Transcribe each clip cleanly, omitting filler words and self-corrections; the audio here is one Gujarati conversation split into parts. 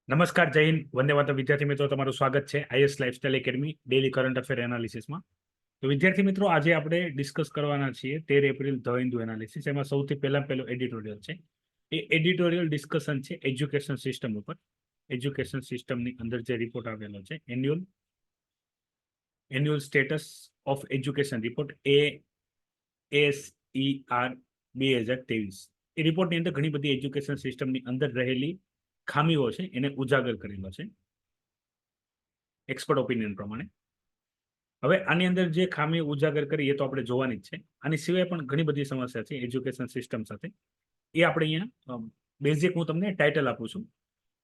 નમસ્કાર, જય હિન્દ, વંદે માતરમ. વિદ્યાર્થી મિત્રો, તમારું સ્વાગત છે IS lifestyle academy daily current affair એનાલિસિસમાં. તો વિદ્યાર્થી મિત્રો, આજે આપણે ડિસ્કસ કરવાના છીએ 13 એપ્રિલ ધ હિન્દુ એનાલિસિસ. એમાં સૌથી પહેલો એડિટોરિયલ છે. એ એડિટોરિયલ ડિસ્કશન છે એજ્યુકેશન સિસ્ટમ ઉપર. એજ્યુકેશન સિસ્ટમની અંદર જે રિપોર્ટ આવેલો છે, annual status of education report, ASER 2023. એ રિપોર્ટની અંદર ઘણી બધી એજ્યુકેશન સિસ્ટમની અંદર રહેલી ખામીઓ છે એને ઉજાગર કરેલો છે એક્સપર્ટ ઓપિનિયન પ્રમાણે. હવે આની અંદર જે ખામી ઉજાગર કરી એ તો આપણે જોવાની જ છે. આની સિવાય પણ ઘણી બધી સમસ્યા છે એજ્યુકેશન સિસ્ટમ સાથે. એ આપણે અહીંયા બેઝિક હું તમને ટાઇટલ આપું છું.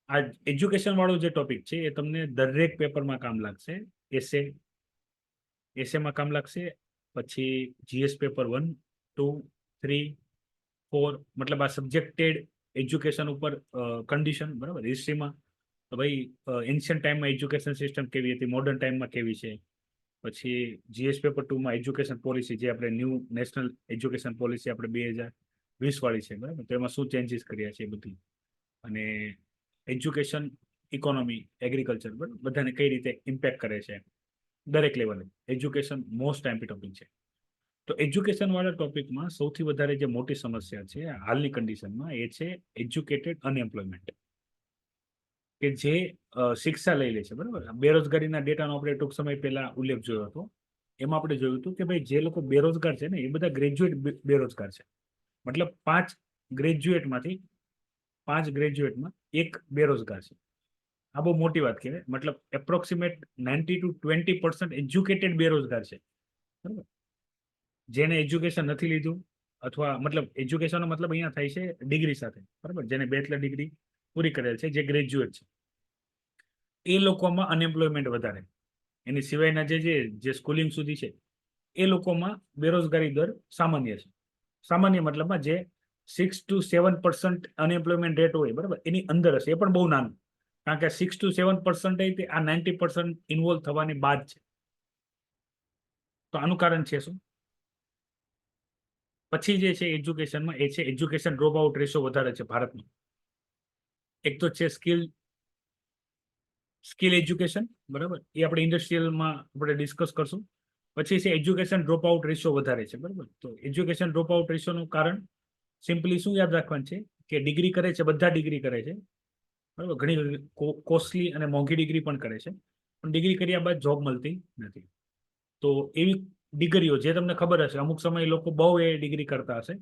આ એજ્યુકેશન વાળો જે ટોપિક છે એ તમને દરેક પેપરમાં કામ લાગશે. એસેમાં કામ લાગશે, પછી જીએસ પેપર 1, 2, 3, 4, મતલબ આ સબ્જેક્ટેડ એજ્યુકેશન ઉપર કન્ડિશન, બરાબર. હિસ્ટ્રીમાં તો ભાઈ એન્શિયન્ટ ટાઈમમાં એજ્યુકેશન સિસ્ટમ કેવી હતી, મોડર્ન ટાઈમમાં કેવી છે. પછી જીએસ પેપર 2માં એજ્યુકેશન પોલિસી, જે આપણે ન્યૂ નેશનલ એજ્યુકેશન પોલિસી આપણે 2020 વાળી છે, બરાબર. તો એમાં શું ચેન્જીસ કર્યા છે એ બધી. અને એજ્યુકેશન, ઇકોનોમી, એગ્રીકલ્ચર, બરાબર, બધાને કઈ રીતે ઇમ્પેક્ટ કરે છે દરેક લેવલે. એજ્યુકેશન મોસ્ટ એમ્પી ટોપિક છે. તો એજ્યુકેશન વાળા ટોપિકમાં સૌથી વધારે જે મોટી સમસ્યા છે હાલની કન્ડિશનમાં એ છે એજ્યુકેટેડ અનએમ્પ્લોયમેન્ટ, કે જે શિક્ષા લઈ લે છે, બરાબર. બેરોજગારીના ડેટાનો આપણે ટૂંક સમય પહેલા ઉલ્લેખ જોયો હતો. એમાં આપણે જોયું હતું કે ભાઈ જે લોકો બેરોજગાર છે ને એ બધા ગ્રેજ્યુએટ બેરોજગાર છે. મતલબ 5 ગ્રેજ્યુએટમાંથી 5 ગ્રેજ્યુએટમાં 1 બેરોજગાર છે. આ બહુ મોટી વાત કહેવાય. મતલબ એપ્રોક્સિમેટ 90 to 20% એજ્યુકેટેડ બેરોજગાર છે, બરાબર. જેને એજ્યુકેશન નથી લીધું, અથવા મતલબ એજ્યુકેશનનો મતલબ અહીંયા થાય છે ડિગ્રી સાથે, બરાબર. જેને બેચલર ડિગ્રી પૂરી કરેલ છે, જે ગ્રેજ્યુએટ છે, એ લોકોમાં અનએમ્પ્લોયમેન્ટ વધારે. એની સિવાયના જે સ્કૂલિંગ સુધી છે એ લોકોમાં બેરોજગારી દર સામાન્ય છે. સામાન્ય મતલબમાં જે 6 to 7% અનએમ્પ્લોયમેન્ટ રેટ હોય, બરાબર, એની અંદર હશે. એ પણ બહુ નાનું, કારણ કે 6 to 7% આ 90% ઇન્વોલ્વ થવાની બાદ છે. તો આનું કારણ છે શું? પછી જે છે એજ્યુકેશનમાં એ છે એજ્યુકેશન ડ્રોપ આઉટ રેશિયો વધારે છે ભારતમાં. એક તો છે સ્કિલ એજ્યુકેશન, બરાબર, એ આપણે ઇન્ડસ્ટ્રીયલમાં આપણે ડિસ્કસ કરશું. પછી છે એજ્યુકેશન ડ્રોપ આઉટ રેશિયો વધારે છે, બરાબર. તો એજ્યુકેશન ડ્રોપ આઉટ રેશિયોનું કારણ સિમ્પલી શું યાદ રાખવાનું છે કે ડિગ્રી કરે છે, બધા ડિગ્રી કરે છે, બરાબર. ઘણી કોસ્ટલી અને મોંઘી ડિગ્રી પણ કરે છે, પણ ડિગ્રી કર્યા બાદ જોબ મળતી નથી. તો એવી ડિગ્રીઓ જે તમને ખબર હશે, અમુક સમયે લોકો બહુ એ ડિગ્રી કરતા હશે,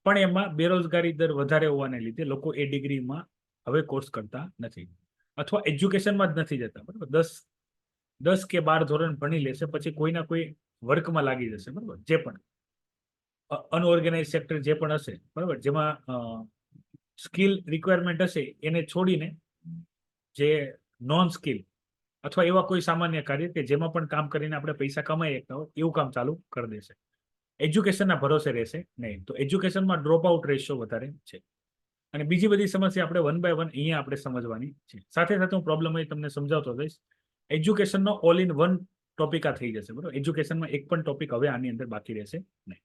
પણ એમાં બેરોજગારી દર વધારે હોવાને લીધે લોકો એ ડિગ્રીમાં હવે કોર્સ કરતા નથી, અથવા એજ્યુકેશનમાં જ નથી જતા, બરાબર. 10 કે 12 ધોરણ ભણી લેશે, પછી કોઈના કોઈ વર્કમાં લાગી જશે, બરાબર. જે પણ અનઓર્ગેનાઇઝ સેક્ટર જે પણ હશે, બરાબર, જેમાં સ્કિલ રિક્વાયરમેન્ટ હશે, એને છોડીને જે નોન સ્કિલ અથવા એવા કોઈ સામાન્ય કાર્ય કે જેમાં પણ કામ કરીને આપણે પૈસા કમાઈ શકતા હોય એવું કામ ચાલુ કરી દેશે. એજ્યુકેશનના ભરોસે રહેશે નહીં. તો એજ્યુકેશનમાં ડ્રોપ આઉટ રેશિયો વધારે છે. અને બીજી બધી સમસ્યા આપણે 1 by 1 અહીંયા આપણે સમજવાની છે. સાથે સાથે હું પ્રોબ્લેમ અહીં તમને સમજાવતો જઈશ. એજ્યુકેશનનો ઓલ ઇન વન ટોપિક આ થઈ જશે, બરાબર. એજ્યુકેશનમાં એક પણ ટોપિક હવે આની અંદર બાકી રહેશે નહીં.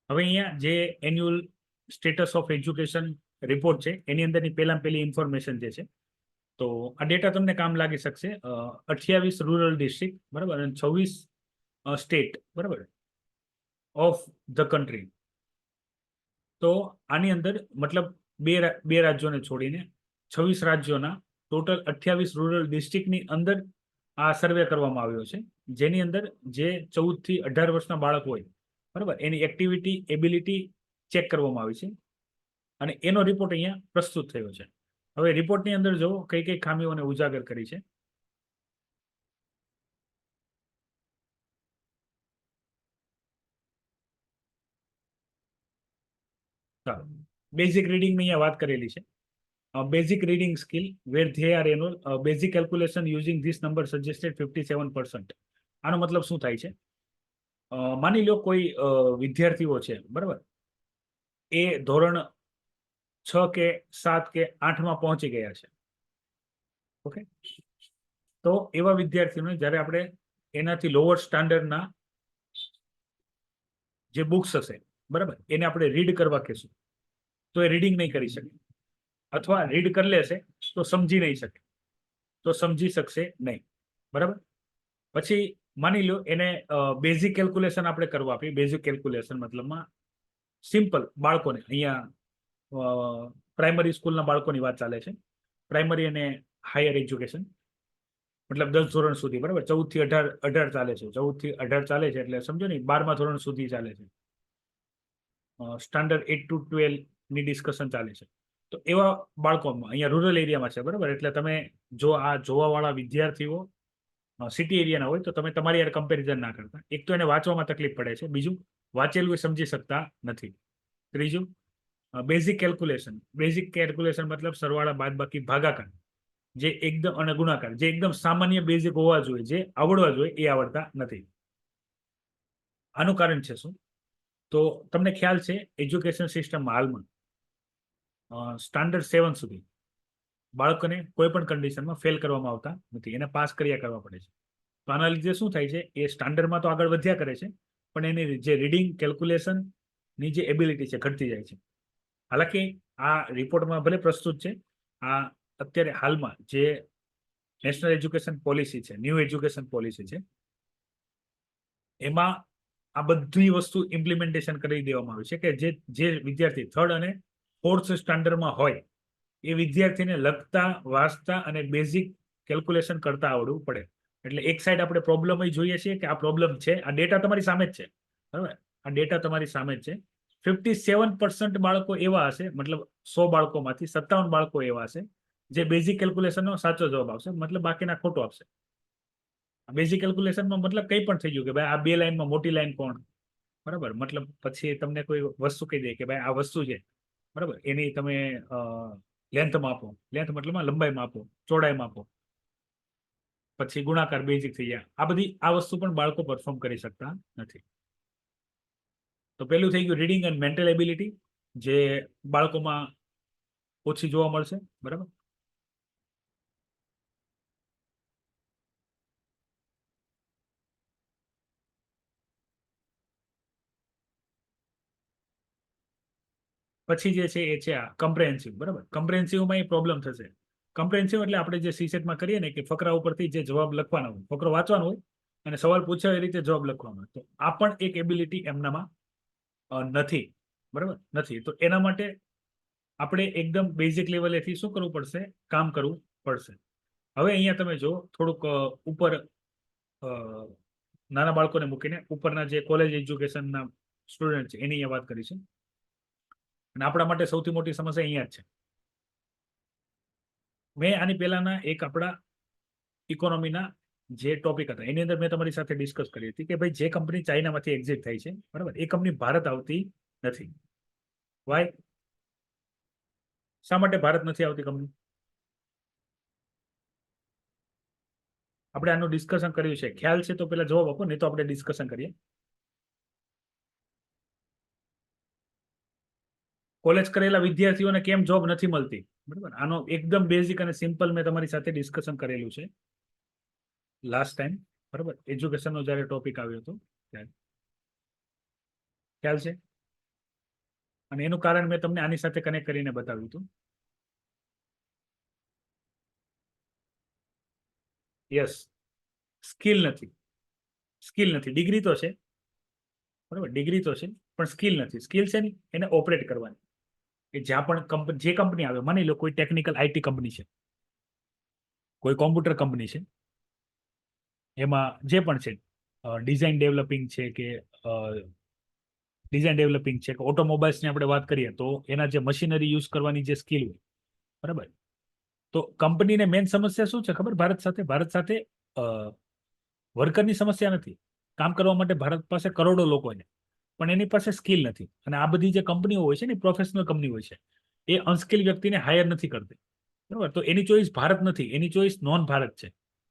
હવે અહીંયા જે annual status of education report છે એની અંદરની પહેલી ઇન્ફોર્મેશન જે છે, તો આ ડેટા તમને કામ લાગી શકશે. 28 રૂરલ ડિસ્ટ્રિક્ટ, બરાબર, અને 26 સ્ટેટ, બરાબર, ઓફ ધ કન્ટ્રી. તો આની અંદર મતલબ બે રાજ્યોને છોડીને 26 રાજ્યોના ટોટલ 28 રૂરલ ડિસ્ટ્રિક્ટની અંદર આ સર્વે કરવામાં આવ્યો છે, જેની અંદર જે 14 થી 18 વર્ષના બાળક હોય, બરાબર, એની એક્ટિવિટી, એબિલિટી ચેક કરવામાં આવી છે. અને એનો રિપોર્ટ અહીંયા પ્રસ્તુત થયો છે. હવે રિપોર્ટની અંદર જો કઈ કઈ ખામીઓને ઉજાગર કરી છે. ચાલો, બેઝિક રીડિંગની અહીંયા વાત કરેલી છે. Basic reading skill where they are annual basic calculation using this number suggested 57%. આનો મતલબ શું થાય છે? માની લો કોઈ વિદ્યાર્થીઓ છે, બરાબર, એ ધોરણ 6 કે 7 કે 8માં પહોંચી ગયા છે. ઓકે, તો એવા વિદ્યાર્થીઓને જ્યારે આપણે એનાથી લોઅર સ્ટાન્ડર્ડના જે બુક્સ હશે, બરાબર, એને આપણે રીડ કરવા કહેશું, તો એ રીડિંગ નહીં કરી શકે, અથવા રીડ કરી લેશે તો સમજી નહીં શકે, તો સમજી શકશે નહીં. બરાબર. પછી માની લો એને બેઝિક કેલ્ક્યુલેશન આપણે કરવા આપીએ. બેઝિક કેલ્ક્યુલેશન મતલબમાં સિમ્પલ બાળકોને, અહીંયા પ્રાઇમરી સ્કૂલના બાળકોની વાત ચાલે છે, પ્રાઇમરી અને હાયર એજ્યુકેશન, મતલબ 10 ધોરણ સુધી, બરાબર, 14 થી 18 ચાલે છે, 14 થી 18 ચાલે છે, એટલે સમજો ને 12મા ધોરણ સુધી ચાલે છે, સ્ટાન્ડર્ડ 8 to 12 ની ડિસ્કશન ચાલે છે. તો એવા બાળકોમાં અહીંયા રૂરલ એરિયામાં છે, બરાબર, એટલે તમે જો આ જોવાવાળા વિદ્યાર્થીઓ સિટી એરિયાના હોય તો તમે તમારી યાર કમ્પેરિઝન ના કરતા. એક તો એને વાંચવામાં તકલીફ પડે છે, બીજું વાંચેલું એ સમજી શકતા નથી, ત્રીજું બેઝિક કેલ્ક્યુલેશન. બેઝિક કેલ્ક્યુલેશન મતલબ સરવાળા, બાદબાકી, ભાગાકાર, જે એકદમ, અને ગુણાકાર, જે એકદમ સામાન્ય બેઝિક હોવા જોઈએ, જે આવડવા જોઈએ, એ આવડતા નથી. આનું કારણ છે શું? તો તમને ખ્યાલ છે એજ્યુકેશન સિસ્ટમમાં હાલમાં સ્ટાન્ડર્ડ 7 સુધી બાળકોને કોઈ પણ કન્ડિશનમાં ફેલ કરવામાં આવતા નથી, એને પાસ કર્યા કરવા પડે છે. તો આના લીધે શું થાય છે, એ સ્ટાન્ડર્ડમાં તો આગળ વધ્યા કરે છે, પણ એની જે રીડિંગ કેલ્ક્યુલેશનની જે એબિલિટી છે ઘટતી જાય છે. હાલાકી આ રિપોર્ટમાં ભલે પ્રસ્તુત છે, આ અત્યારે હાલમાં જે નેશનલ એજ્યુકેશન પોલિસી છે, ન્યૂ એજ્યુકેશન પોલિસી છે, એમાં આ બધી વસ્તુ ઇમ્પ્લિમેન્ટેશન કરી દેવામાં આવી છે કે જે વિદ્યાર્થી 3rd અને 4th સ્ટાન્ડર્ડમાં હોય એ વિદ્યાર્થીને લખતા, વાંચતા અને બેઝિક કેલ્ક્યુલેશન કરતા આવડવું પડે. એટલે એક સાઈડ આપણે પ્રોબ્લેમ જોઈએ છીએ કે આ પ્રોબ્લેમ છે, આ ડેટા તમારી સામે જ છે, બરાબર, આ ડેટા તમારી સામે જ છે. 57% બાળકો એવા હશે, મતલબ 100 બાળકોમાંથી 57 બાળકો એવા હશે જે બેઝિક કેલ્ક્યુલેશનનો સાચો જવાબ આવશે, મતલબ બાકીના ખોટો આપશે. બેઝિક કેલ્ક્યુલેશનમાં મતલબ કંઈ પણ થઈ ગયું કે ભાઈ આ 2 લાઈનમાં મોટી લાઈન કોણ, બરાબર, મતલબ પછી તમને કોઈ વસ્તુ કહી દે કે ભાઈ આ વસ્તુ છે, બરાબર, એની તમે લેન્થ માપો, લેન્થ મતલબ લંબાઈ માપો, ચોડાઈ માપો, પછી ગુણાકાર બેઝિક થઈ જાય. આ વસ્તુ પણ બાળકો પરફોર્મ કરી શકતા નથી. તો પેલું થઈ ગયું રીડિંગ એન્ડ મેન્ટલ એબિલિટી, જે બાળકોમાં ઓછી જોવા મળશે, બરાબર. પછી જે છે એ છે આ કમ્પ્રેહેન્સિવ, બરાબર. કમ્પ્રેહેન્સિવમાં એ પ્રોબ્લેમ થશે. કમ્પ્રેહેન્સિવ એટલે આપણે જે સીસેટમાં કરીએ ને કે ફકરા ઉપરથી જે જવાબ લખવાનો હોય, ફકરો વાંચવાનો હોય અને સવાલ પૂછ્યા એ રીતે જવાબ લખવાનો હોય, તો આ પણ એક એબિલિટી એમનામાં નથી, બરાબર, નથી. તો એના માટે આપણે એકદમ બેઝિક લેવલેથી શું કરવું પડશે, કામ કરવું પડશે. હવે અહીંયા તમે જો થોડુંક ઉપર નાના બાળકોને મૂકીને ઉપરના જે કોલેજ એજ્યુકેશનના સ્ટુડન્ટ છે એની અહીંયા વાત કરી છે, અને આપણા માટે સૌથી મોટી સમસ્યા અહીંયા જ છે. મેં આની પહેલાના એક આપણા ઇકોનોમીના જે ટોપિક હતા એની અંદર મેં તમારી સાથે ડિસ્કસ કરી હતી કે ભાઈ જે કંપની ચાઇનામાંથી એક્ઝિટ થઈ છે, બરાબર, એ કંપની ભારત આવતી નથી. વાય? શા માટે ભારત નથી આવતી કંપની? આપણે આનું ડિસ્કશન કર્યું છે, ખ્યાલ છે તો પેલા જવાબ આપો, નહીં તો આપણે ડિસ્કશન કરીએ. કોલેજ કરેલા વિદ્યાર્થીઓને કેમ જોબ નથી મળતી, બરાબર, આનો એકદમ બેઝિક અને સિમ્પલ મેં તમારી સાથે ડિસ્કશન કરેલું છે લાસ્ટ ટાઈમ, બરાબર, એજ્યુકેશનનો જ્યારે ટોપિક આવ્યો હતો ત્યારે. ખ્યાલ છે? અને એનું કારણ મેં તમને આની સાથે કનેક્ટ કરીને બતાવ્યું હતું. યસ, સ્કિલ નથી. સ્કિલ નથી. ડિગ્રી તો છે, બરાબર, ડિગ્રી તો છે, પણ સ્કિલ નથી. સ્કિલ છે ને એને ઓપરેટ કરવાની. કે જ્યાં પણ જે કંપની આવે, માની લો કોઈ ટેકનિકલ આઈટી કંપની છે, કોઈ કોમ્પ્યુટર કંપની છે, એમાં જે પણ છે, ડિઝાઇન ડેવલપિંગ છે કે ઓટોમોબાઈલ્સની આપણે વાત કરીએ તો એના જે મશીનરી યુઝ કરવાની જે સ્કિલ હોય, બરાબર, તો કંપનીને મેઇન સમસ્યા શું છે ખબર? ભારત સાથે વર્કરની સમસ્યા નથી. કામ કરવા માટે ભારત પાસે કરોડો લોકો છે, પણ એની પાસે સ્કિલ નથી. અને આ બધી જે કંપનીઓ હોય છે ને, પ્રોફેશનલ કંપની હોય છે, એ અનસ્કિલ વ્યક્તિને હાયર નથી કરતી, બરાબર. તો એની ચોઈસ ભારત નથી, એની ચોઈસ નોન ભારત છે.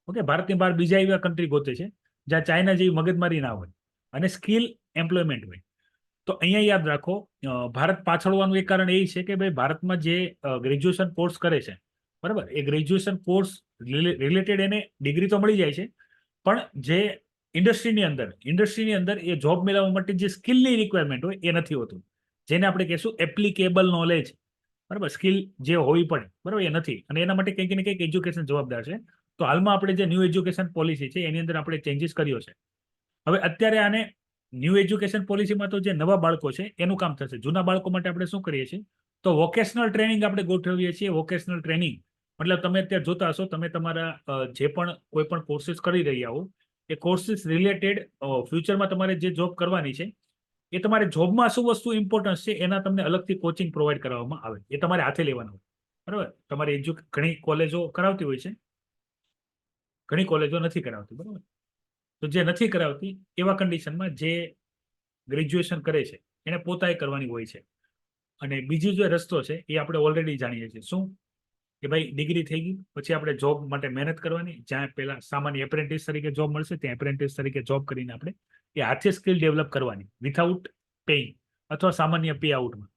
ઓકે, ભારતની બહાર બીજા એવા કન્ટ્રી ગોતે છે જ્યાં ચાઇના જેવી મગજમારી ના હોય અને સ્કિલ એમ્પ્લોયમેન્ટ હોય. તો અહીંયા યાદ રાખો, ભારત પાછળ હોવાનું એક કારણ એ છે કે ભાઈ ભારતમાં જે ગ્રેજ્યુએશન કોર્સ કરે છે, બરાબર, એ ગ્રેજ્યુએશન કોર્સ રિલેટેડ એને ડિગ્રી તો મળી જાય છે, પણ જે ઇન્ડસ્ટ્રીની અંદર એ જોબ મેળવવા માટે જે સ્કિલની રિક્વાયરમેન્ટ હોય એ નથી હોતું, જેને આપણે કહીશું એપ્લિકેબલ નોલેજ, બરાબર, સ્કિલ જે હોવી પડે, બરાબર, એ નથી, અને એના માટે કંઈક ને કંઈક એજ્યુકેશન જવાબદાર છે. તો હાલમાં આપણે જે ન્યૂ એજ્યુકેશન પોલિસી છે એની અંદર આપણે ચેન્જીસ કર્યો છે. હવે અત્યારે આને ન્યૂ એજ્યુકેશન પોલિસીમાં તો જે નવા બાળકો છે એનું કામ થશે. જૂના બાળકો માટે આપણે શું કરીએ છીએ, તો વોકેશનલ ટ્રેનિંગ આપણે ગોઠવીએ છીએ. વોકેશનલ ટ્રેનિંગ મતલબ તમે અત્યારે જોતા હશો, તમે તમારા જે પણ કોઈ પણ કોર્સિસ કરી રહ્યા હો, એ કોર્સિસ રિલેટેડ ફ્યુચરમાં તમારે જે જોબ કરવાની છે એ તમારે જોબમાં શું વસ્તુ ઇમ્પોર્ટન્સ છે એના તમને અલગથી કોચિંગ પ્રોવાઈડ કરવામાં આવે, એ તમારે હાથે લેવાનું હોય, બરાબર. તમારી ઘણી કોલેજો કરાવતી હોય છે, ઘણી કોલેજો નથી કરાવતી, બરાબર. તો જે નથી કરાવતી એવા કન્ડિશનમાં જે ગ્રેજ્યુએશન કરે છે એને પોતાએ કરવાની હોય છે. અને બીજો જે રસ્તો છે એ આપણે ઓલરેડી જાણીએ છીએ, શું કે ભાઈ ડિગ્રી થઈ ગઈ પછી આપણે જોબ માટે મહેનત કરવાની, જ્યાં પહેલા સામાન્ય એપ્રેન્ટિસ તરીકે જોબ મળશે ત્યાં એપ્રેન્ટિસ તરીકે જોબ કરીને આપણે એ હાથે સ્કિલ ડેવલપ કરવાની વિથઆઉટ પેઇંગ અથવા સામાન્ય પે આઉટમાં.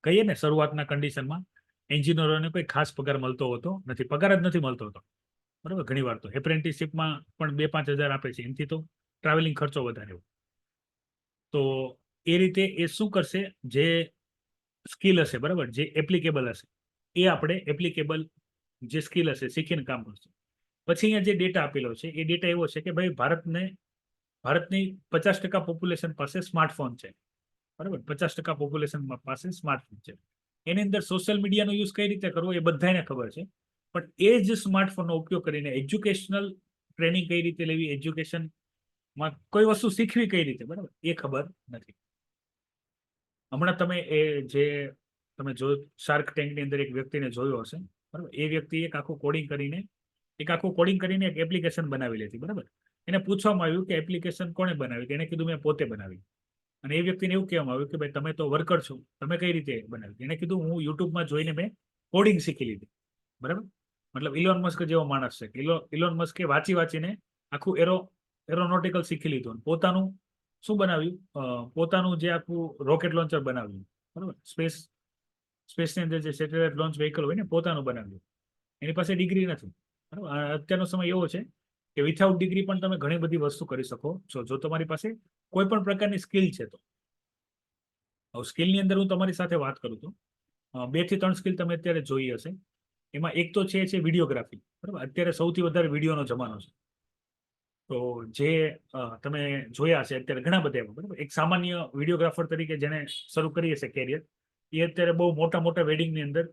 કહીએ ને શરૂઆતના કન્ડિશનમાં એન્જિનિયરોને કોઈ ખાસ પગાર મળતો હોતો નથી, પગાર જ નથી મળતો હતો, બરાબર. ઘણી વાર તો એપ્રેન્ટિસશીપમાં પણ 2-5 હજાર આપે છે, એનાથી તો ટ્રાવેલિંગ ખર્ચો વધારે હોય. તો એ રીતે એ શું કરશે, જે સ્કિલ હશે, બરાબર, જે એપ્લિકેબલ હશે એ આપણે એપ્લિકેબલ જે સ્કિલ હશે શીખીને કામ કરશું. પછી અહીંયા જે ડેટા આપેલો છે એ ડેટા એવો છે કે ભાઈ ભારતની 50% પોપ્યુલેશન પાસે સ્માર્ટફોન છે, બરાબર. 50% પોપ્યુલેશન પાસે સ્માર્ટફોન છે. એની અંદર સોશિયલ મીડિયાનો યુઝ કઈ રીતે કરવો એ બધાને ખબર છે, પણ એ જ સ્માર્ટફોનનો ઉપયોગ કરીને એજ્યુકેશનલ ટ્રેનિંગ કઈ રીતે લેવી, એજ્યુકેશનમાં કોઈ વસ્તુ શીખવી કઈ રીતે, બરાબર, એ ખબર નથી. હમણાં તમે તમે જો શાર્ક ટેન્કની અંદર એક વ્યક્તિને જોયો હશે, બરાબર. એ વ્યક્તિ એક આખું કોડિંગ કરીને એક એપ્લિકેશન બનાવી લેતી, બરાબર. એને પૂછવામાં આવ્યું કે એપ્લિકેશન કોણે બનાવી, એને કીધું મેં પોતે બનાવી. અને એ વ્યક્તિને એવું કહેવામાં આવ્યું કે ભાઈ તમે તો વર્કર છો, તમે કઈ રીતે બનાવી. એને કીધું હું યુટ્યુબમાં જોઈને મેં કોડિંગ શીખી લીધી, બરાબર. મતલબ ઇલોન મસ્ક જેવો માણસ છે. ઇલોન મસ્કે વાંચીને આખું એરોનોટિકલ શીખી લીધું, પોતાનું શું બનાવ્યું, પોતાનું જે આખું રોકેટ લોન્ચર બનાવ્યું, બરાબર. સ્પેસની અંદર જે સેટેલાઇટ લોન્ચ વ્હીકલ હોય ને પોતાનું બનાવ્યું. એની પાસે ડિગ્રી નથી, બરાબર. અત્યારનો સમય એવો છે કે વિથઆઉટ ડિગ્રી પણ તમે ઘણી બધી વસ્તુ કરી શકો છો, જો તમારી પાસે કોઈ પણ પ્રકારની સ્કિલ છે તો. સ્કિલની અંદર હું તમારી સાથે વાત કરું તો 2 થી 3 સ્કિલ તમે અત્યારે જોઈ હશે. એમાં એક તો છે વિડીયોગ્રાફી, બરાબર. અત્યારે સૌથી વધારે વિડીયોનો જમાનો છે. તો જે તમે જોયા હશે અત્યારે ઘણા બધા એવા, બરાબર. એક સામાન્ય વિડીયોગ્રાફર તરીકે જેને શરૂ કરી હશે કેરિયર, એ અત્યારે બહુ મોટા વેડિંગની અંદર,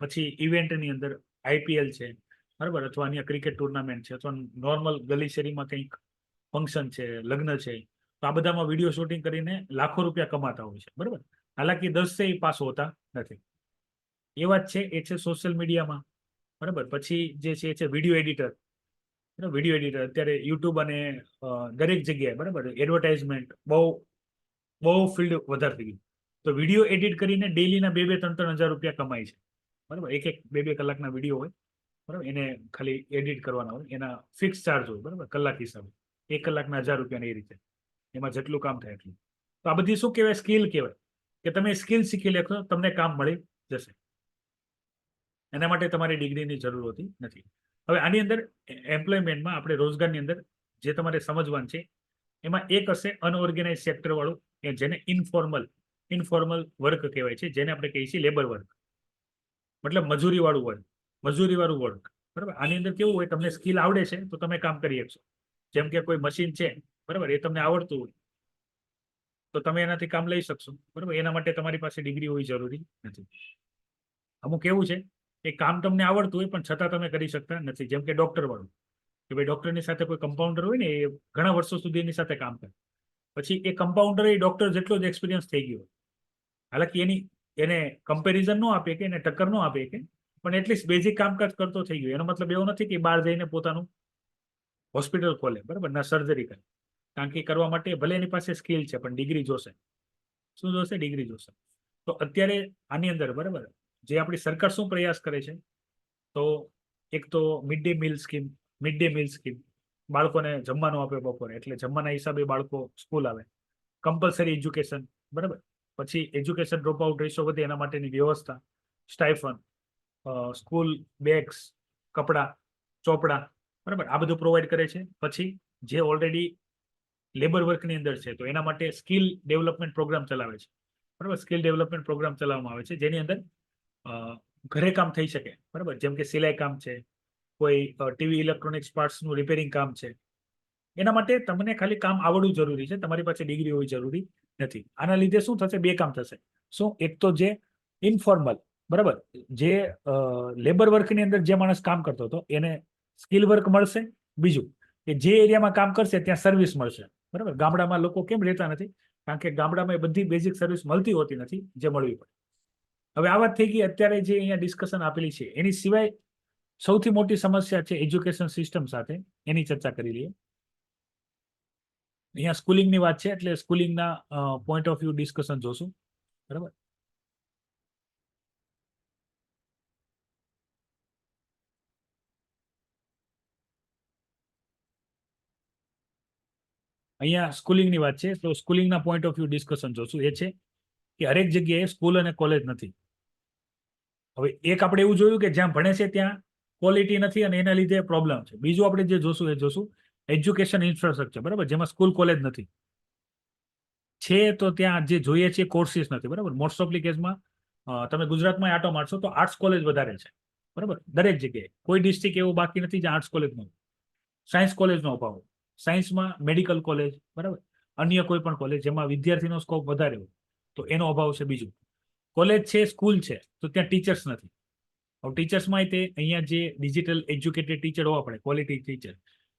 પછી ઇવેન્ટની અંદર, IPL છે, બરાબર, અથવા અન્ય ક્રિકેટ ટુર્નામેન્ટ છે, અથવા નોર્મલ ગલી શેરીમાં કંઈક ફંક્શન છે, લગ્ન છે, તો આ બધામાં વિડીયો શૂટિંગ કરીને લાખો રૂપિયા કમાતા હોય છે, બરાબર. હાલાકી 10 પાસ હોતા નથી. એ વાત છે, એ છે સોશિયલ મીડિયામાં, બરાબર. પછી જે છે વિડીયો એડિટર, વિડીયો એડિટર અત્યારે યુટ્યુબ અને દરેક જગ્યાએ, બરાબર, એડવર્ટાઇઝમેન્ટ બહુ ફિલ્ડ વધારે થઈ ગયું. તો વિડીયો એડિટ કરીને ડેલીના 2-3 હજાર રૂપિયા કમાય છે, બરાબર. 1-2 કલાકના વિડીયો હોય, બરાબર, એને ખાલી એડિટ કરવાના હોય, એના ફિક્સ ચાર્જ હોય, બરાબર, કલાક હિસાબે 1 કલાકના 1000 રૂપિયા એ રીતે, એમાં જેટલું કામ થાય એટલું. તો આ બધી શું કહેવાય, સ્કિલ કહેવાય, કે તમે સ્કિલ શીખી લેશો તમને કામ મળી જશે. એના માટે તમારી ડિગ્રીની જરૂર હોતી નથી. હવે આની અંદર એમ્પ્લોયમેન્ટમાં આપણે રોજગારની અંદર જે તમારે સમજવાનું છે એમાં એક હશે અનઓર્ગેનાઇઝ સેક્ટર વાળું, જેને ઇન્ફોર્મલ વર્ક કહેવાય છે, જેને આપણે કહીએ છીએ લેબર વર્ક, મતલબ મજૂરી વાળું વર્ક, બરાબર. આની અંદર કેવું હોય, તમને સ્કિલ આવડે છે તો તમે કામ કરી શકશો. જેમ કે કોઈ મશીન છે, બરાબર, એ તમને આવડતું હોય તો તમે એનાથી કામ લઈ શકશો, બરાબર. એના માટે તમારી પાસે ડિગ્રી હોવી જરૂરી નથી. અમુક એવું છે એ કામ તમને આવડતું હોય પણ છતાં તમે કરી શકતા નથી, જેમ કે ડોક્ટર વાળું, કે ભાઈ ડોક્ટરની સાથે કોઈ કમ્પાઉન્ડર હોય ને, એ ઘણા વર્ષો સુધી એની સાથે કામ કરે, પછી એ કમ્પાઉન્ડર એ ડોક્ટર જેટલો જ એક્સપિરિયન્સ થઈ ગયો. હાલાકી એને કમ્પેરિઝન ન આપે કે એને ટક્કર ન આપે કે, પણ એટલીસ્ટ બેઝિક કામકાજ કરતો થઈ ગયો. એનો મતલબ એવો નથી કે બહાર જઈને પોતાનું હોસ્પિટલ ખોલે, બરાબર, ના સર્જરી કરે, કારણ કે કરવા માટે ભલે એની પાસે સ્કિલ છે પણ ડિગ્રી જોશે. શું જોશે? ડિગ્રી જોશે. તો અત્યારે આની અંદર, બરાબર, જે આપણી સરકાર શું પ્રયાસ કરે છે, તો એક તો મિડ ડે મિલ સ્કીમ, બાળકોને જમવાનું આપે બપોરે, એટલે જમવાના હિસાબે બાળકો સ્કૂલ આવે. કમ્પલસરી એજ્યુકેશન, બરાબર. પછી એજ્યુકેશન ડ્રોપ આઉટ રેશિયો વધે એના માટેની વ્યવસ્થા, સ્ટાઇફન, સ્કૂલ બેગ્સ, કપડાં, ચોપડા, બરાબર, આ બધું પ્રોવાઈડ કરે છે. પછી જે ઓલરેડી લેબર વર્કની અંદર છે તો એના માટે સ્કિલ ડેવલપમેન્ટ પ્રોગ્રામ ચલાવે છે, બરાબર. સ્કિલ ડેવલપમેન્ટ પ્રોગ્રામ ચલાવવામાં આવે છે જેની અંદર ઘરે કામ થઈ શકે, બરાબર, જેમ કે સિલાઈ કામ છે, કોઈ ટીવી ઇલેક્ટ્રોનિક્સ પાર્ટ્સનું રિપેરિંગ કામ છે. એના માટે તમને ખાલી કામ આવડવું જરૂરી છે, તમારી પાસે ડિગ્રી હોવી જરૂરી નથી. આના લીધે શું થશે? બે કામ થશે. શું? એક તો જે ઇન્ફોર્મલ, બરાબર, જે લેબર વર્કની અંદર જે માણસ કામ કરતો હતો એને સ્કિલ વર્ક મળશે. બીજું કે જે એરિયામાં કામ કરશે ત્યાં સર્વિસ મળશે, બરાબર. ગામડામાં લોકો કેમ રહેતા નથી? કારણ કે ગામડામાં એ બધી બેઝિક સર્વિસ મળતી હોતી નથી જે મળવી પડે. હવે આ વાત થઈ ગઈ અત્યારે જે અહીંયા ડિસ્કશન આપેલી છે. એની સિવાય સૌથી મોટી સમસ્યા છે એજ્યુકેશન સિસ્ટમ સાથે, એની ચર્ચા કરી લઈએ. અહીંયા સ્કૂલિંગની વાત છે એટલે સ્કૂલિંગના પોઈન્ટ ઓફ વ્યૂ ડિસ્કશન જોશું, બરાબર. અહીંયા સ્કૂલિંગની વાત છે તો સ્કૂલિંગના પોઈન્ટ ઓફ વ્યૂ ડિસ્કશન જોશું. એ છે કે હરેક જગ્યાએ સ્કૂલ અને કોલેજ નથી. હવે એક આપણે એવું જોયું કે જ્યાં ભણે છે ત્યાં ક્વોલિટી નથી અને એના લીધે પ્રોબ્લેમ છે. બીજું આપણે જે જોશું એ જોશું એજ્યુકેશન ઇન્ફ્રાસ્ટ્રક્ચર, બરાબર, જેમાં સ્કૂલ કોલેજ નથી. છે તો ત્યાં જે જોઈએ છે કોર્સિસ નથી, બરાબર. મોસ્ટ ઓફલી કેસમાં તમે ગુજરાતમાં આટો મારશો તો આર્ટ્સ કોલેજ વધારે છે, બરાબર. દરેક જગ્યાએ કોઈ ડિસ્ટ્રિક્ટ એવું બાકી નથી જ્યાં આર્ટ્સ કોલેજ ન હોય. સાયન્સ કોલેજનો અભાવ હોય. સાયન્સમાં મેડિકલ કોલેજ, બરાબર, અન્ય કોઈ પણ કોલેજ જેમાં વિદ્યાર્થીનો સ્કોપ વધારે હોય તો એનો અભાવ છે. બીજું કોલેજ છે, સ્કૂલ છે તો ત્યાં ટીચર્સ નથી. હવે ટીચર્સમાં તે અહીંયા જે ડિજિટલ એજ્યુકેટેડ ટીચર હોવા પડે, ક્વોલિટી ટીચર,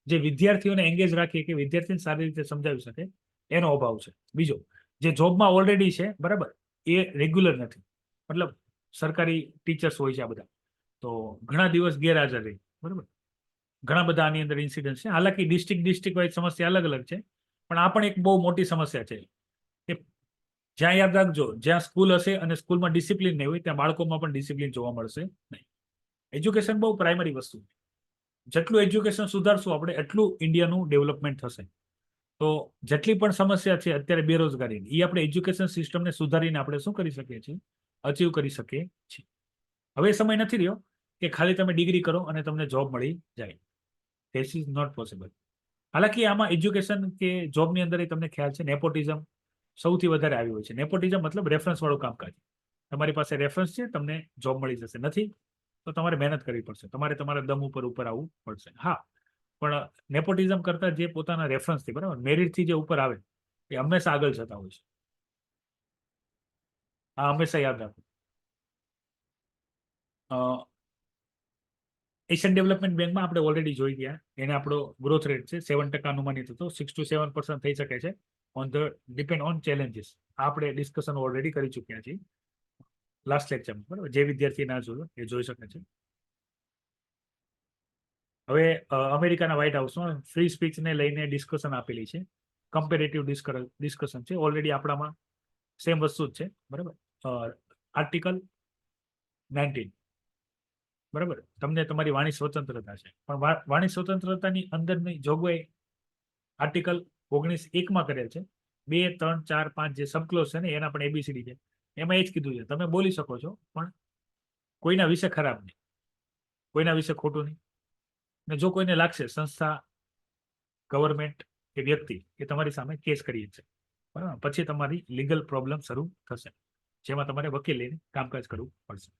જે વિદ્યાર્થીઓને એંગેજ રાખી કે વિદ્યાર્થીને સારી રીતે સમજાવી શકે, એનો અભાવ છે. બીજો જે જોબમાં ઓલરેડી છે, બરાબર, એ રેગ્યુલર નથી. મતલબ સરકારી ટીચર્સ હોય છે આ બધા, તો ઘણા દિવસ ગેરહાજર રહી, બરાબર. ઘણા બધા આની અંદર ઇન્સિડન્ટ છે. હાલાકી ડિસ્ટ્રિક્ટ વાઇઝ સમસ્યા અલગ અલગ છે, પણ આ પણ એક બહુ મોટી સમસ્યા છે કે જ્યાં, યાદ રાખજો, જ્યાં સ્કૂલ હશે અને સ્કૂલમાં ડિસિપ્લિન નહીં હોય ત્યાં બાળકોમાં પણ ડિસિપ્લિન જોવા મળશે નહીં. એજ્યુકેશન બહુ પ્રાઇમરી વસ્તુ છે. જેટલું એજ્યુકેશન સુધારશું આપણે એટલું ઇન્ડિયાનું ડેવલપમેન્ટ થશે. તો જેટલી પણ સમસ્યા છે અત્યારે બેરોજગારીની, એ આપણે એજ્યુકેશન સિસ્ટમને સુધારીને આપણે શું કરી શકીએ છીએ? અચીવ કરી શકીએ છીએ. હવે સમય નથી રહ્યો કે ખાલી તમે ડિગ્રી કરો અને તમને જોબ મળી જાય. This is not possible. હાલાકી આમાં એજ્યુકેશન કે જોબની અંદર તમને ખ્યાલ છે નેપોટિઝમ સૌથી વધારે આવ્યું હોય છે. નેપોટિઝમ મતલબ રેફરન્સ વાળું કામકાજ. તમારી પાસે રેફરન્સ છે, તમને જોબ મળી જશે. નથી તો તમારે મહેનત કરવી પડશે, તમારે તમારા દમ ઉપર આવવું પડશે. હા, પણ નેપોટિઝમ કરતા જે પોતાના રેફરન્સથી, બરાબર, મેરિટથી જે ઉપર આવે એ હંમેશા આગળ જતા હોય છે. આ હંમેશા યાદ રાખો. એશિયન ડેવલપમેન્ટ બેંકમાં આપણે ઓલરેડી જોઈ ગયા, એને આપણો ગ્રોથ રેટ છે 7% અનુમાનિત હતો. 6 to 7% થઈ શકે છે on the depend on challenges. આપણે ડિસ્કશન ઓલરેડી કરી ચૂક્યા છીએ લાસ્ટ લેક્ચરમાં, બરાબર. જે વિદ્યાર્થી ના જોયો એ જોઈ શકે છે. હવે અમેરિકાના વ્હાઇટ હાઉસમાં ફ્રી સ્પીચને લઈને ડિસ્કશન આપેલી છે. કમ્પેરેટિવ ડિસ્કશન છે. ઓલરેડી આપણામાં સેમ વસ્તુ જ છે, બરાબર. આર્ટિકલ 19, બરાબર, તમને તમારી વાણી સ્વતંત્રતા છે, પણ વાણી સ્વતંત્રતાની અંદરની જોગવાઈ આર્ટિકલ 19(1) કરેલ છે. 2, 3, 4, 5 જે સબક્લોઝ છે ને એના પણ એબીસીડી છે. એમાં એ જ કીધું છે તમે બોલી શકો છો પણ કોઈના વિશે ખરાબ નહીં, કોઈના વિશે ખોટું નહીં. ને જો કોઈને લાગશે સંસ્થા, ગવર્મેન્ટ કે વ્યક્તિ એ તમારી સામે કેસ કરીએ છે, બરાબર, પછી તમારી લીગલ પ્રોબ્લેમ શરૂ થશે, જેમાં તમારે વકીલ લઈને કામકાજ કરવું પડશે.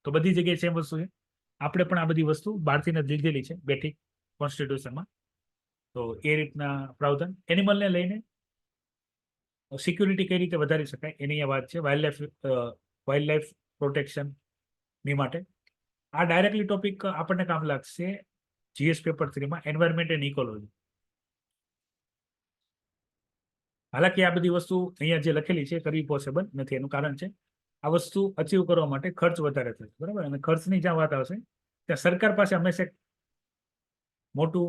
તો બધી જગ્યાએ સેમ વસ્તુ છે. આપણે પણ આ બધી વસ્તુ બહારથી જ લીધેલી છે બેઠી કોન્સ્ટિટ્યુશનમાં. તો એ રીતના પ્રાવધાન. એનિમલને લઈને સિક્યુરિટી કઈ રીતે વધારી શકાય એની આ વાત છે. વાઇલ્ડ લાઈફ પ્રોટેક્શનની માટે આ ડાયરેક્ટલી ટોપિક આપણને કામ લાગશે જીએસ પેપર 3માં, એન્વાયરમેન્ટ એન્ડ ઇકોલોજી. હાલાકી આ બધી વસ્તુ અહીંયા જે લખેલી છે કરવી પોસિબલ નથી. એનું કારણ છે આ વસ્તુ અચીવ કરવા માટે ખર્ચ વધારે થશે, બરાબર. અને ખર્ચની જ્યાં વાત આવશે ત્યાં સરકાર પાસે હંમેશા મોટું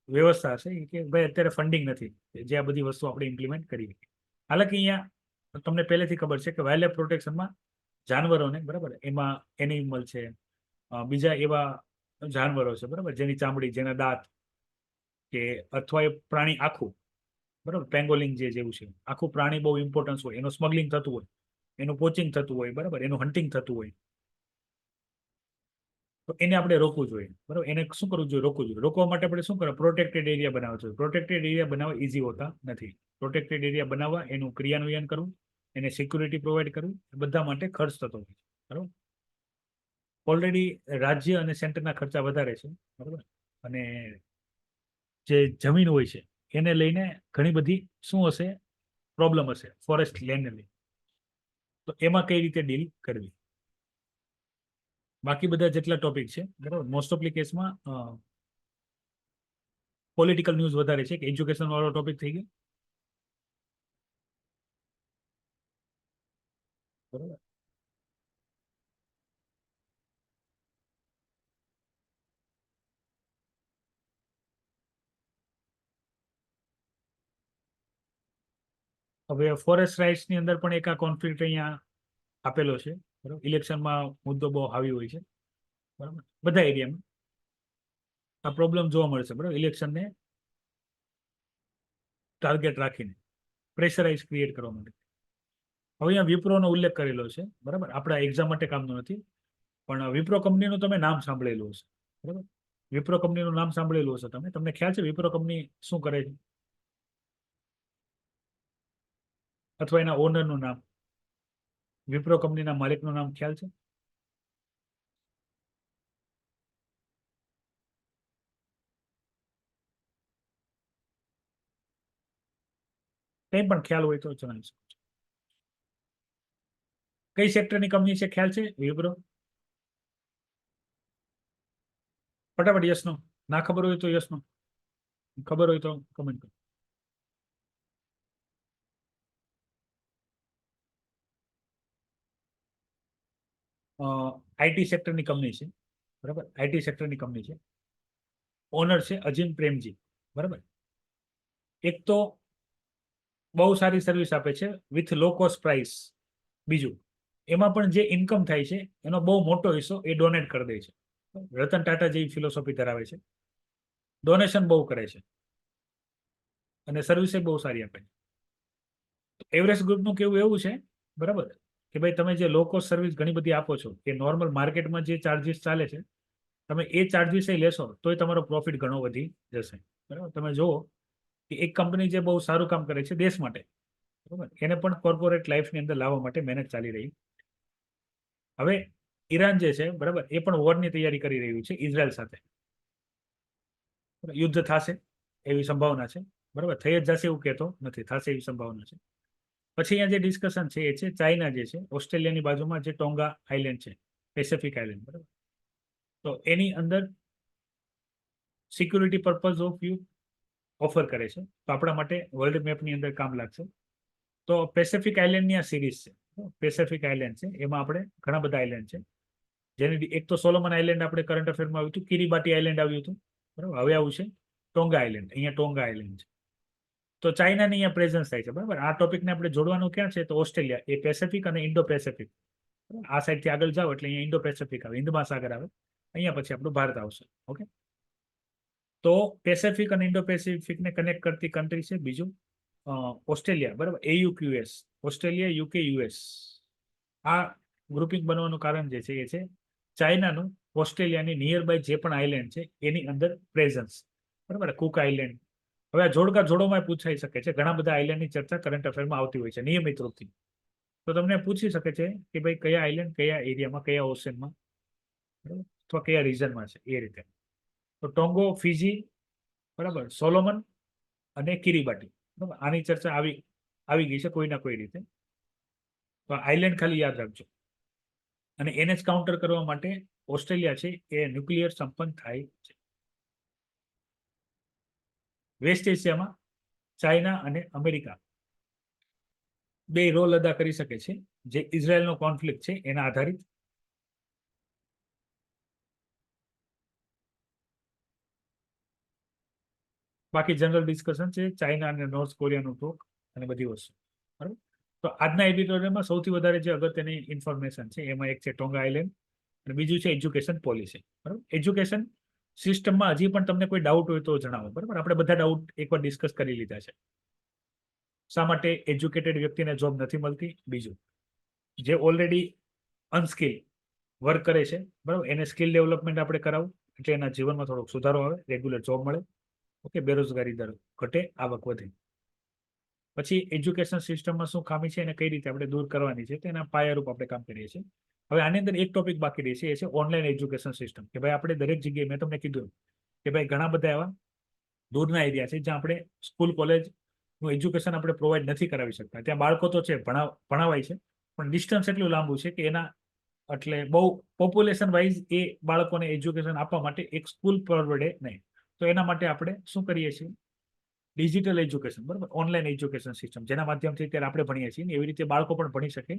વ્યવસ્થા હશે કે ભાઈ અત્યારે ફંડિંગ નથી જે આ બધી વસ્તુ આપણે ઇમ્પ્લિમેન્ટ કરી. હાલાકી અહીંયા તમને પહેલેથી ખબર છે કે વાઇલ્ડ લાઈફ પ્રોટેક્શનમાં જાનવરોને, બરાબર, એમાં એનિમલ છે, બીજા એવા જાનવરો છે, બરાબર, જેની ચામડી, જેના દાંત કે અથવા એ પ્રાણી આખું બરાબર, પેંગોલિંગ જેવું છે, આખું પ્રાણી બહુ ઇમ્પોર્ટન્સ હોય, એનું સ્મગલિંગ થતું હોય, એનું પોચિંગ થતું હોય, બરાબર, એનું હન્ટિંગ થતું હોય, તો એને આપણે રોકવું જોઈએ. બરાબર, એને શું કરવું જોઈએ? રોકવું જોઈએ. રોકવા માટે આપણે શું કરવું? પ્રોટેક્ટેડ એરિયા બનાવવા જોઈએ. પ્રોટેક્ટેડ એરિયા બનાવવા ઇઝી હોતા નથી. પ્રોટેક્ટેડ એરિયા બનાવવા, એનું ક્રિયાન્વયન કરવું, એને સિક્યુરિટી પ્રોવાઈડ કરવું, એ બધા માટે ખર્ચ થતો હોય છે. બરાબર, ઓલરેડી રાજ્ય અને સેન્ટરના ખર્ચા વધારે છે. બરાબર, અને જે જમીન હોય છે એને લઈને ઘણી બધી શું હશે? પ્રોબ્લેમ હશે ફોરેસ્ટ લેન્ડને લઈને. તો એમાં કઈ રીતે ડીલ કરવી? બાકી બધા જેટલા ટોપિક છે, બરાબર, મોસ્ટ ઓફલી કેસમાં પોલિટિકલ ન્યૂઝ વધારે છે કે એજ્યુકેશન વાળો ટોપિક થઈ ગયો. બરાબર, હવે ફોરેસ્ટ રાઇટ્સ ની અંદર પણ એક આ કોન્ફ્લિક્ટ અહીંયા આપેલો છે. બરાબર, ઇલેક્શનમાં મુદ્દો બહુ હાવી હોય છે. બરાબર, બધા એરિયામાં આ પ્રોબ્લેમ જોવા મળે છે. બરાબર, ઇલેક્શનને ટાર્ગેટ રાખીને પ્રેશરાઇઝ ક્રિએટ કરવા માટે. હવે અહીંયા વિપ્રોનો ઉલ્લેખ કરેલો છે. બરાબર, આપણા એક્ઝામ માટે કામનો નથી, પણ વિપ્રો કંપનીનું તમે નામ સાંભળેલું હશે. બરાબર, વિપ્રો કંપનીનું નામ સાંભળેલું હશે તમે. તમને ખ્યાલ છે વિપ્રો કંપની શું કરે છે, અથવા એના ઓનરનું નામ, વિપ્રો કંપનીના માલિકનું નામ ખ્યાલ છે? કંઈ પણ ખ્યાલ હોય તો જણાવી શકો છો. કઈ સેક્ટરની કંપની છે, ખ્યાલ છે વિપ્રો? ફટાફટ યસ નો. ના ખબર હોય તો યસ નો, ખબર હોય તો કમેન્ટ કરો. આઈટી સેક્ટરની કંપની છે. બરાબર, આઈટી સેક્ટરની કંપની છે. ઓનર છે અજીમ પ્રેમજી. બરાબર, એક તો બહુ સારી સર્વિસ આપે છે વિથ લો કોસ્ટ પ્રાઇસ. બીજું, એમાં પણ જે ઇન્કમ થાય છે એનો બહુ મોટો હિસ્સો એ ડોનેટ કરી દે છે. રતન ટાટા જેવી ફિલોસોફી ધરાવે છે, ડોનેશન બહુ કરે છે અને સર્વિસ બહુ સારી આપે છે. એવરેસ્ટ ગ્રુપનું કેવું એવું છે, બરાબર, કે ભાઈ તમે જે લો કોસ્ટ સર્વિસ ઘણી બધી આપો છો, કે નોર્મલ માર્કેટમાં જે ચાર્જિસ ચાલે છે, તમે એ ચાર્જિસ લેશો તોય તમારો પ્રોફિટ ઘણો વધી જશે. બરાબર, તમે જુઓ કે એક કંપની જે બહુ સારું કામ કરે છે દેશ માટે, બરાબર, એને પણ કોર્પોરેટ લાઈફની અંદર લાવવા માટે મહેનત ચાલી રહી. હવે ઈરાન જે છે, બરાબર, એ પણ વોરની તૈયારી કરી રહ્યું છે ઇઝરાયલ સાથે. યુદ્ધ થશે એવી સંભાવના છે. બરાબર, થઈ જ જશે એવું કહેતો નથી, થશે એવી સંભાવના છે. પછી અહીંયા જે ડિસ્કશન છે એ છે ચાઇના જે છે, ઓસ્ટ્રેલિયાની બાજુમાં જે ટોંગા આઇલેન્ડ છે, પેસિફિક આઇલેન્ડ. બરાબર, તો એની અંદર security purpose of view offer કરે છે, તો આપણા માટે વર્લ્ડ મેપની અંદર કામ લાગશે. તો પેસિફિક આઇલેન્ડની આ સિરીઝ છે. પેસિફિક આઇલેન્ડ છે, એમાં આપણે ઘણા બધા આઇલેન્ડ છે. જેની એક તો સોલોમન આઇલેન્ડ આપણે કરંટ અફેરમાં આવ્યું હતું, કિરીબાટી આઇલેન્ડ આવ્યું હતું. બરાબર, હવે આવું છે ટોંગા આઇલેન્ડ. અહીંયા ટોંગા આઇલેન્ડ છે. તો ચાઇનાની અહીંયા પ્રેઝન્સ થાય છે. બરાબર, આ ટોપિકને આપણે જોડવાનું ક્યાં છે? તો ઓસ્ટ્રેલિયા, એ પેસિફિક અને ઇન્ડો પેસિફિક. આ સાઈડથી આગળ જાઓ એટલે અહીંયા ઇન્ડો પેસિફિક આવે, હિન્દ મહાસાગર આવે, અહીંયા પછી આપણું ભારત આવશે. ઓકે, તો પેસિફિક અને ઇન્ડો પેસિફિકને કનેક્ટ કરતી કન્ટ્રી છે બીજું ઓસ્ટ્રેલિયા. બરાબર, AUQS, ઓસ્ટ્રેલિયા, UK, US. આ ગ્રુપિંગ બનવાનું કારણ જે છે એ છે ચાઇનાનું ઓસ્ટ્રેલિયાની નિયર બાય જે પણ આઇલેન્ડ છે એની અંદર પ્રેઝન્સ. બરાબર, કુક આઇલેન્ડ. હવે આ જોડકા જોડોમાં પૂછાઈ શકે છે. ઘણા બધા આઇલેન્ડની ચર્ચા કરંટ અફેરમાં આવતી હોય છે નિયમિત રૂપથી. તો તમને પૂછી શકે છે કે ભાઈ કયા આઇલેન્ડ કયા એરિયામાં, કયા ઓશનમાં, બરાબર, અથવા કયા રીઝનમાં છે, એ રીતે. તો ટોંગો, ફિજી, બરાબર, સોલોમન અને કિરીબાટી. બરાબર, આની ચર્ચા આવી આવી ગઈ છે કોઈ ના કોઈ રીતે. તો આઇલેન્ડ ખાલી યાદ રાખજો. અને એને જ કાઉન્ટર કરવા માટે ઓસ્ટ્રેલિયા છે એ ન્યુક્લિયર સંપન્ન થાય છે. વેસ્ટ એશિયામાં ચાઇના અને અમેરિકા બે રોલ અદા કરી શકે છે, જે ઇઝરાયલનો કોન્ફ્લિક્ટ છે એના આધારિત. બાકી જનરલ ડિસ્કશન છે ચાઇના અને નોર્થ કોરિયાનું ટોક અને બધી વસ્તુ. બરાબર, તો આજના એડિટોરિયલમાં સૌથી વધારે જે અગત્યની ઇન્ફોર્મેશન છે એમાં એક છે ટોંગા આઇલેન્ડ અને બીજું છે એજ્યુકેશન પોલિસી. બરાબર, એજ્યુકેશન સિસ્ટમમાં હજી પણ તમને કોઈ ડાઉટ હોય તો જણાવો. બરાબર, આપણે બધા ડાઉટ એકવાર ડિસ્કસ કરી લીધા છે. શા માટે એજ્યુકેટેડ વ્યક્તિને જોબ નથી મળતી? બીજું, જે ઓલરેડી અનસ્કિલ વર્ક કરે છે, બરાબર, એને સ્કિલ ડેવલપમેન્ટ આપણે કરાવવું એટલે એના જીવનમાં થોડોક સુધારો આવે, રેગ્યુલર જોબ મળે, ઓકે, બેરોજગારી દર ઘટે, આવક વધે. પછી એજ્યુકેશન સિસ્ટમમાં શું ખામી છે અને કઈ રીતે આપણે દૂર કરવાની છે તેના પાયારૂપ આપણે કામ કરીએ છીએ. હવે આની અંદર એક ટોપિક બાકી રહે છે, એ છે ઓનલાઈન એજ્યુકેશન સિસ્ટમ. કે ભાઈ આપણે દરેક જગ્યાએ, મેં તમને કીધું કે ભાઈ ઘણા બધા એવા દૂરના એરિયા છે જ્યાં આપણે સ્કૂલ કોલેજનું એજ્યુકેશન આપણે પ્રોવાઈડ નથી કરાવી શકતા. ત્યાં બાળકો તો છે, ભણાવાય છે, પણ ડિસ્ટન્સ એટલું લાંબુ છે કે એના એટલે બહુ પોપ્યુલેશન વાઇઝ એ બાળકોને એજ્યુકેશન આપવા માટે એક સ્કૂલ પરવડે નહીં. તો એના માટે આપણે શું કરીએ છીએ? ડિજિટલ એજ્યુકેશન, બરાબર, ઓનલાઈન એજ્યુકેશન સિસ્ટમ, જેના માધ્યમથી અત્યારે આપણે ભણીએ છીએ એવી રીતે બાળકો પણ ભણી શકે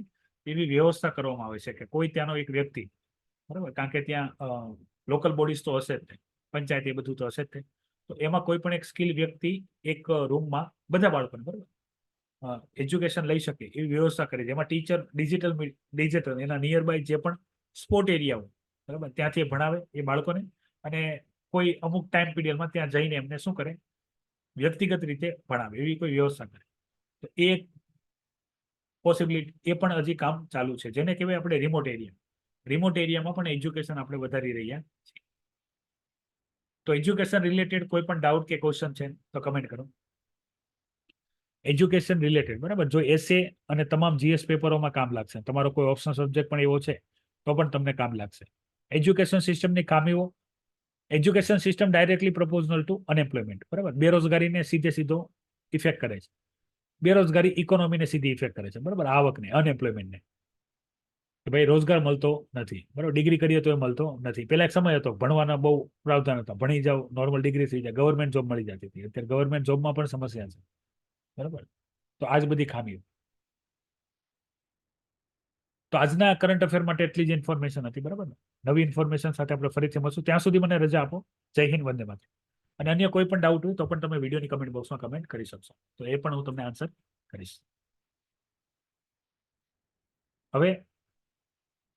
એવી વ્યવસ્થા કરવામાં આવે છે કે કોઈ ત્યાંનો એક વ્યક્તિ, બરાબર, કારણ કે ત્યાં લોકલ બોડીઝ તો હશે જ તે, પંચાયત એ બધું તો હશે જ તે, તો એમાં કોઈ પણ એક સ્કિલ વ્યક્તિ એક રૂમમાં બધા બાળકોને, બરાબર, એજ્યુકેશન લઈ શકે એવી વ્યવસ્થા કરી છે. એમાં ટીચર ડિજિટલ એના નિયર બાય જે પણ સ્પોર્ટ એરિયા હોય, બરાબર, ત્યાંથી ભણાવે એ બાળકોને, અને કોઈ અમુક ટાઈમ પીરિયડમાં ત્યાં જઈને એમને શું કરે, વ્યક્તિગત રીતે ભણાવે એવી કોઈ વ્યવસ્થા કરે. તો એ પોસિબિલિટી, એ પણ હજી કામ ચાલુ છે, જેને કહેવાય આપણે રિમોટ એરિયા. રિમોટ એરિયામાં પણ એજ્યુકેશન આપણે વધારી રહ્યા છીએ. તો એજ્યુકેશન રિલેટેડ કોઈ પણ ડાઉટ કે ક્વેશ્ચન છે તો કમેન્ટ કરો. એજ્યુકેશન રિલેટેડ, બરાબર, જો એસે અને તમામ જીએસ પેપરોમાં કામ લાગશે. તમારો કોઈ ઓપ્શનલ સબ્જેક્ટ પણ એવો છે તો પણ તમને કામ લાગશે. એજ્યુકેશન સિસ્ટમની ખામીઓ. Education system directly પ્રપોઝનલ two unemployment, બરાબર, બેરોજગારીને સીધો ઇફેક્ટ કરે છે. બેરોજગારી ઇકોનોમીને સીધી ઇફેક્ટ કરે છે, બરાબર, આવકને, અનએમ્પ્લોયમેન્ટને. કે ભાઈ રોજગાર મળતો નથી, બરાબર, ડિગ્રી કરીએ તો એ મળતો નથી. પહેલા એક સમય હતો ભણવાના બહુ પ્રાવધાન હતા, ભણી જાઓ, નોર્મલ ડિગ્રી થઈ જાય, ગવર્મેન્ટ જોબ મળી જતી હતી. અત્યારે ગવર્મેન્ટ જોબમાં પણ સમસ્યા છે, બરાબર. તો આજ બધી ખામીઓ. તો આજના કરંટ અફેર માટે એટલી જ ઇન્ફોર્મેશન હતી, બરાબર ને? નવી ઇન્ફોર્મેશન સાથે આપણે ફરીથી મળશું. ત્યાં સુધી મને રજા આપો. જય હિન્દ, વંદે માતરમ. અને અન્ય કોઈ પણ ડાઉટ હોય તો પણ તમે વિડીયોની કમેન્ટ બોક્સમાં કમેન્ટ કરી શકશો, તો એ પણ હું તમને આન્સર કરીશ. હવે